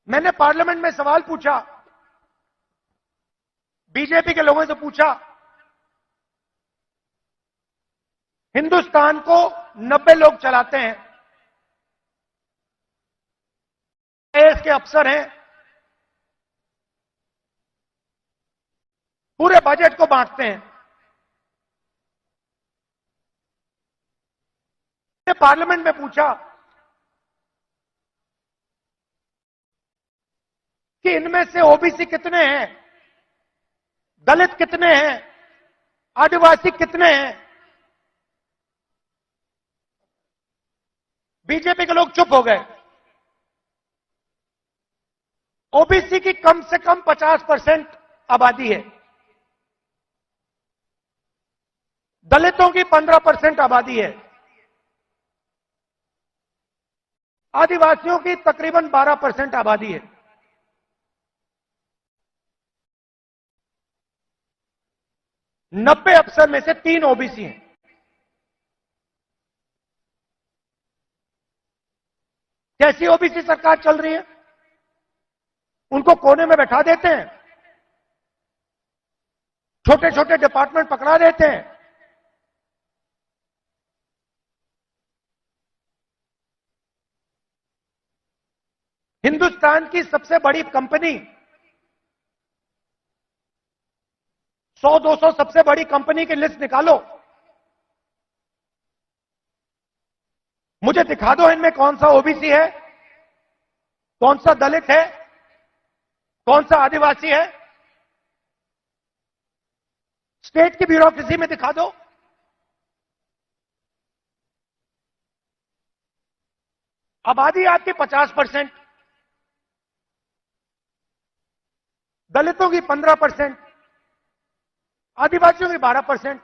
मैंने पार्लियामेंट में सवाल पूछा, बीजेपी के लोगों से पूछा, हिंदुस्तान को 90 लोग चलाते हैं, आईएएस के अफसर हैं, पूरे बजट को बांटते हैं। मैंने पार्लियामेंट में पूछा कि इनमें से ओबीसी कितने हैं, दलित कितने हैं, आदिवासी कितने हैं। बीजेपी के लोग चुप हो गए। ओबीसी की कम से कम 50% आबादी है, दलितों की 15% आबादी है, आदिवासियों की तकरीबन 12% आबादी है। 90 अफसर में से 3 ओबीसी हैं। कैसी ओबीसी सरकार चल रही है? उनको कोने में बैठा देते हैं, छोटे छोटे डिपार्टमेंट पकड़ा देते हैं, हिंदुस्तान की सबसे बड़ी कंपनी, 100-200 सबसे बड़ी कंपनी की लिस्ट निकालो, मुझे दिखा दो इनमें कौन सा ओबीसी है, कौन सा दलित है, कौन सा आदिवासी है। स्टेट की ब्यूरोक्रेसी में दिखा दो। आबादी आपकी 50%, दलितों की 15%, आदिवासियों की 12%।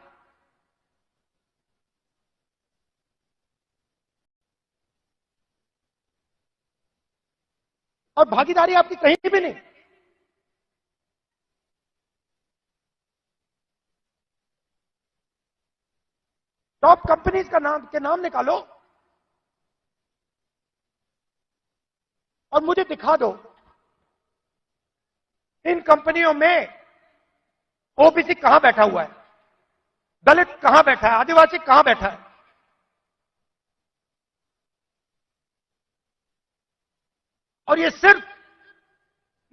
और भागीदारी आपकी कहीं भी नहीं। टॉप कंपनीज का नाम निकालो और मुझे दिखा दो इन कंपनियों में ओबीसी कहां बैठा हुआ है, दलित कहां बैठा है, आदिवासी कहां बैठा है। और ये सिर्फ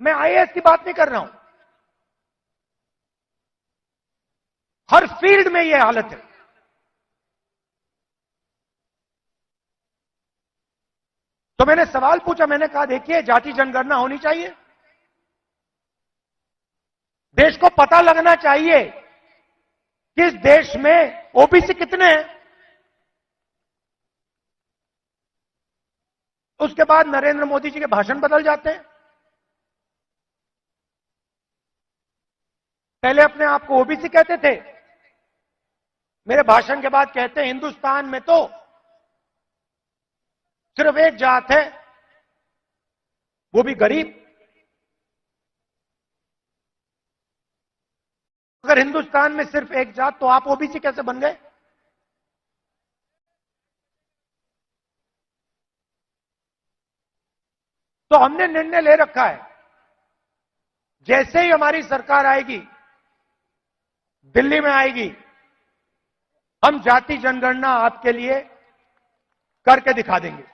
मैं आईएएस की बात नहीं कर रहा हूं, हर फील्ड में यह हालत है। तो मैंने सवाल पूछा, मैंने कहा देखिए जाति जनगणना होनी चाहिए, देश को पता लगना चाहिए कि इस देश में ओबीसी कितने हैं। उसके बाद नरेंद्र मोदी जी के भाषण बदल जाते हैं। पहले अपने आप को ओबीसी कहते थे, मेरे भाषण के बाद कहते हैं हिंदुस्तान में तो सिर्फ एक जात है, वो भी गरीब। अगर हिंदुस्तान में सिर्फ एक जात तो आप ओबीसी कैसे बन गए? तो हमने निर्णय ले रखा है, जैसे ही हमारी सरकार आएगी, दिल्ली में आएगी, हम जाति जनगणना आपके लिए करके दिखा देंगे।